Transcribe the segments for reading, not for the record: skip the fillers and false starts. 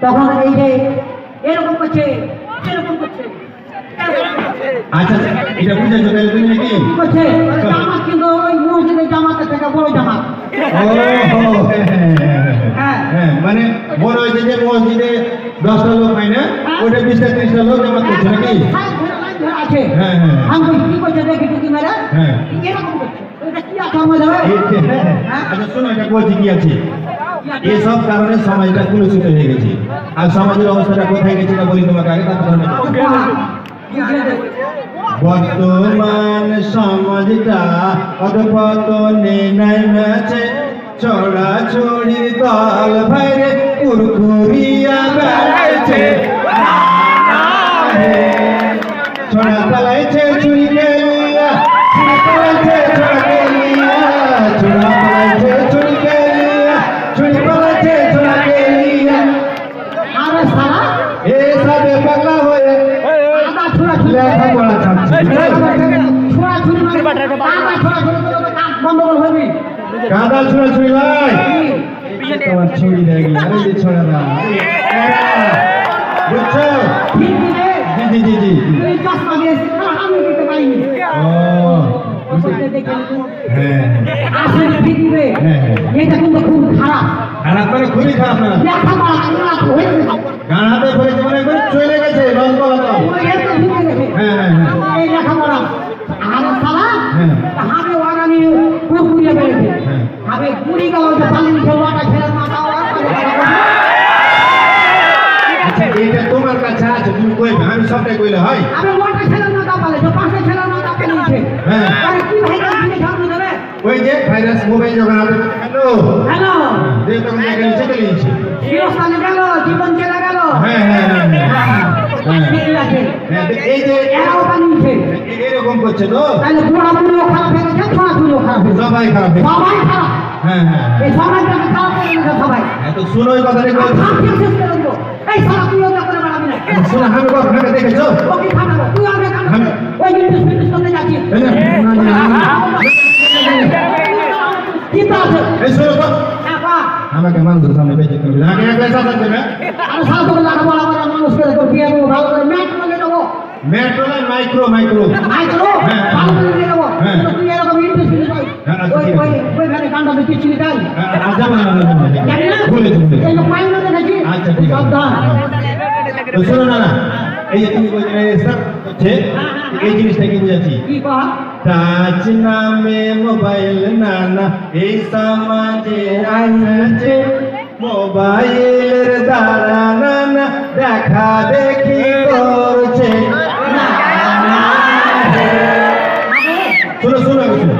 তখন এই যে এরকম করছে এরকম করছে আচ্ছা আচ্ছা এটা বুঝেছো তাহলে তুমি নাকি কি করছে জামাত কিন্তু ওই মসজিদের জামাতের থেকে বড় জামাত হ্যাঁ মানে বড় হয়েছে যে মসজিদে 10টা লোক হয় না ওটা 20টা 30টা লোক জামাত করছে নাকি আছে হ্যাঁ হ্যাঁ আমি কি করছে দেখি টুকি মেরে হ্যাঁ এরকম করছে এটা কি আছে আমাদের আচ্ছা শোনো এটা বলছি কি আছে এসব কারণে সমাজটা কুলুষিত হয়ে গেছে আর সমাজের অবস্থাটা কোথায় গেছে না বলি তোমাকে আগে তারপর বর্তমান সমাজটা অধপতনে নেমেছে ছড়াছড়ি দল ভাইরে কুরকুরিয়া বেড়াইছে ছড়া চালাইছে চুরি গেলিয়া ছুরি পালাইছে ছড়া গেলিয়া ছড়া পালাইছে চুরি গেলিয়া চুরি পালাইছে ছড়া গেলিয়া আরে সারা এসবে পাগলা হয়ে আদা ছোড়া লেখা পড়া ছাড়ছে ছোড়া ছুরি মানে আদা ছোড়া ছুরি করে তো কাজ গন্ডগোল হবি কাদা ছুড়া ছুড়ি লাই তোমার ছুরি দেখি আরে যে ছড়া না বুঝছো ঠিক আছে জি জি জি জি এই চশমা দিয়েছি আমি দিতে পারিনি ও ওটা দেখে হ্যাঁ আসলে পৃথিবীতে এটা কিন্তু খুব খারাপ খারাপ মানে খুবই খারাপ না লেখাপড়া আমরা হয়ে গেছে গানাতে পড়েছে মানে করে চলে গেছে রং করা তো এটা ঢুকে গেছে হ্যাঁ হ্যাঁ এই লেখাপড়া আর সারা হ্যাঁ হাবে ওয়াগানি কুকুরিয়া বেড়েছে হ্যাঁ হাবে কুড়ি গাও যে পালিয়ে খেলোয়াটা ছেড়ে মাথা আচ্ছা এটা তোমার কাছে আছে তুমি কইবে আমি সবটাই কইলে হয় আবে ওয়াটা ছেড়ে মাথা পালে যে পাশে ছেড়ে মাথা পালিয়েছে হ্যাঁ আরে কি ভাই কাছে সামনে দেবে ওই যে ভাইরাস মোবাইল যখন আপনি হ্যালো হ্যালো যে তখন দেখে নিচে চলে গেছে শিরস্থানে গেল জীবন চলে গেল হ্যাঁ হ্যাঁ হ্যাঁ ঠিক আছে এই যে এরাও পালিয়েছে এরকম করছে তো তাহলে বুড়া বুড়িও খারাপ হয়ে গেছে ছোড়া ছুড়িও খারাপ হয়ে গেছে সবাই খারাপ সবাই খারাপ হ্যাঁ হ্যাঁ এই সমাজটাকে খারাপ করে দিয়েছে সবাই এত শুনো ওই কথাটাই বলছি শেষ করে দেবো এই সারা তুইও তো করে বেড়াবি না শোনো আমি কখনো দেখেছো ওকে খাটাবো তুই আমাকে খাটাবো ওই জিনিস ফিনিশ করতে যাচ্ছি চিন্তা আছে এই শোনো তো টাকা আমাকে মানুষের সামনে বেঁচে করবে আগে একলা চাচা দেবে আর সারা করে লাগা বলা বলা মানুষ করে তোর বিয়ে করবো ভালো করে ম্যাট করে দেবো মেট্রো না মাইক্রো মাইক্রো মাইক্রো ভালো করে দিয়ে দেবো তুই এরকম ইন্টারেস্ট ফিনিশ কর ওই ঘরে গানটা দেখি চিনি তাই আচ্ছা না ভুলে এই যে পাইনা দেখেছি আচ্ছা ঠিক আছে তো শোনো না এই যে তুমি বলছিলে স্টার্ট হচ্ছে এই জিনিসটা কি বুঝাচ্ছি কি কহ টাচ নামে মোবাইল নানা এই সমাজে আইছে মোবাইলের দ্বারা নানা দেখা দেখি করছে শোনো শোনো শোনো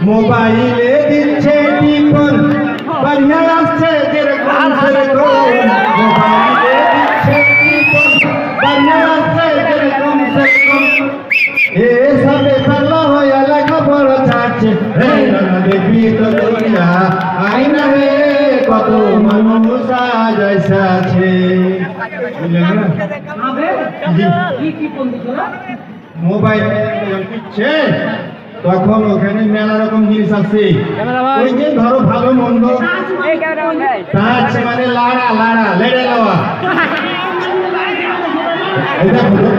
মোবাইলে দিচ্ছে টিপন বাড়িয়া আসছে যেরকম সেরকম মোবাইলে দিচ্ছে টিপন বাড়িয়া আসছে যেরকম সেরকম এসবে পাল্লা হয়ে লেখাপড়া ছাড়ছে হে নানা দেখবি তো দুনিয়া আইনা হে কত মানুষ আজ এসে আছে আবে কি কোন দিছো মোবাইল দিচ্ছে তখন ওখানে মেলা রকম জিনিস আছে ওই যে ধরো ভালো মন্দ টাচ মানে লাড়া লাড়া লেড়ে লওয়া এটা বলো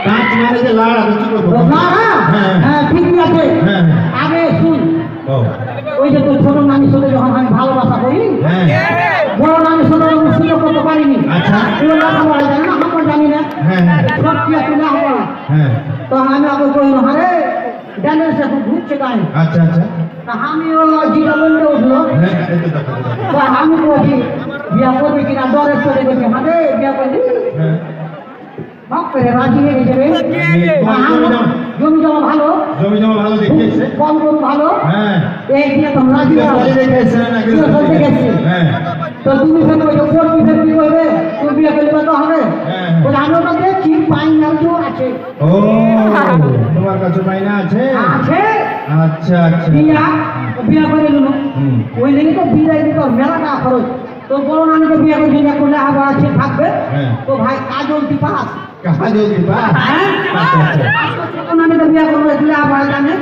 টাচ মানে যে লাড়া বুঝতে পারবো হ্যাঁ ঠিক আছে হ্যাঁ আগে শুন ও ওই যে তোর ছোট নানির সাথে যখন আমি ভালোবাসা করি হ্যাঁ বড় নানির সাথে আমি সুযোগ করতে পারিনি আচ্ছা তুই লেখাপড়া জানি না আমার জানি না হ্যাঁ হ্যাঁ সব কি আছে লেখাপড়া হ্যাঁ তো আমি আগে কই না আরে জানেন সে খুব ঘুরছে গায়ে আচ্ছা আচ্ছা তা আমি ও জিরা বলতে উঠলো হ্যাঁ এই তো দেখো তো আমি বলছি বিয়া করবি কিনা ডরে চলে গেছে আরে বিয়া করবি হ্যাঁ হক করে রাজি হয়ে গেছে রে জমি জমা ভালো জমি জমা ভালো দেখিয়েছে কম কম ভালো হ্যাঁ এই দিয়ে তো রাজি সবাই দেখাইছে না হ্যাঁ তো তুমি ফের ওই করবি ফের কি করবে তুমি বিয়ে করবে তো হবে হ্যাঁ বলে আমি ওটা দেখছি পাইন নাও আছে ও তোমার কাছে পাইনা আছে আছে আচ্ছা আচ্ছা বিয়া করে নিল হুম ওই লেগে তো বিদায় দিতে মেলাটা খরচ তো বড় নানিকে বিয়ে করছি না করলে আবার আছে থাকবে হ্যাঁ তো ভাই কাজল দিপাস কাজল দিবা আচ্ছা আচ্ছা ছোট নানিকে বিয়ে করবে দিলে আবার জানে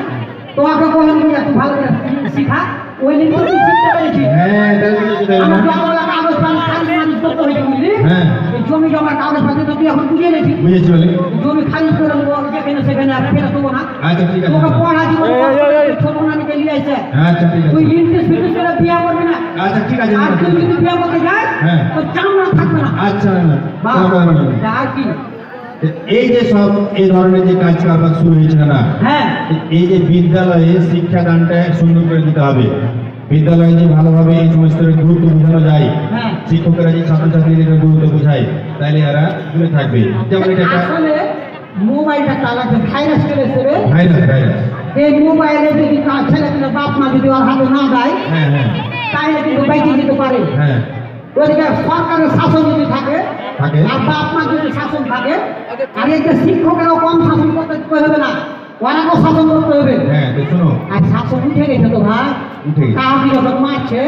তোমাকে কখন তুই ভালো করে শিখা ওই লেগে তো শিখতে পেরেছি হ্যাঁ তাহলে কিছু দেবে না আমার পান খালি মানুষ করতে হয়েছে বুঝলি হ্যাঁ। এই জমি জমার কাগজ পাতি তো তুই এখন বুঝিয়ে নিয়েছিস বুঝেছি বলে জমি খারিজ করে দেবো যেখানে সেখানে আর ফেরত দেবো না আচ্ছা ঠিক আছে তোকে পড়া জীবন ছোট নানিকে নিয়ে আসছে আচ্ছা ঠিক তুই আছে ইন্টারেস্ট ফিন্টারেস্ট করে বিয়ে করবি না আচ্ছা ঠিক আছে আর তুই যদি বিয়ে করতে যাস হ্যাঁ। তো চামড়া থাকবে না আচ্ছা না বাহ, কোনো কথা নেই। আর কি এই যে সব এই ধরনের যে কাজ কারবার শুরু হয়েছে না হ্যাঁ এই যে বিদ্যালয়ে শিক্ষাদানটা সুন্দর করে দিতে হবে বিদ্যালয়ে যে ভালোভাবে এই সমস্ত গুরুত্ব বোঝানো যায় হ্যাঁ। শিক্ষকেরা যে ছাত্রছাত্রীদের গুরুত্ব বোঝায় তাহলে এরা দূরে থাকবে যেমন এটা একটা আসলে মোবাইলটা চালাচ্ছে ভাইরাস চলে এসছে রে। ভাইরাস ভাইরাস এই মোবাইলে যদি তার ছেলেপেলে বাপ মা যদি ওর হাতে না দেয় হ্যাঁ হ্যাঁ তাহলে কিন্তু বেঁচে যেতে পারে হ্যাঁ ওদিকে সরকারের শাসন যদি থাকে থাকে। আর বাপ মা যদি শাসন থাকে আর এই যে শিক্ষকেরাও কম শাসন করতে হবে না ওরাকেও শাসন করতে হবে হ্যাঁ তো শোনো আর শাসন উঠে গেছে তো ভাই উঠে গেছে। কাউকে যখন মারছে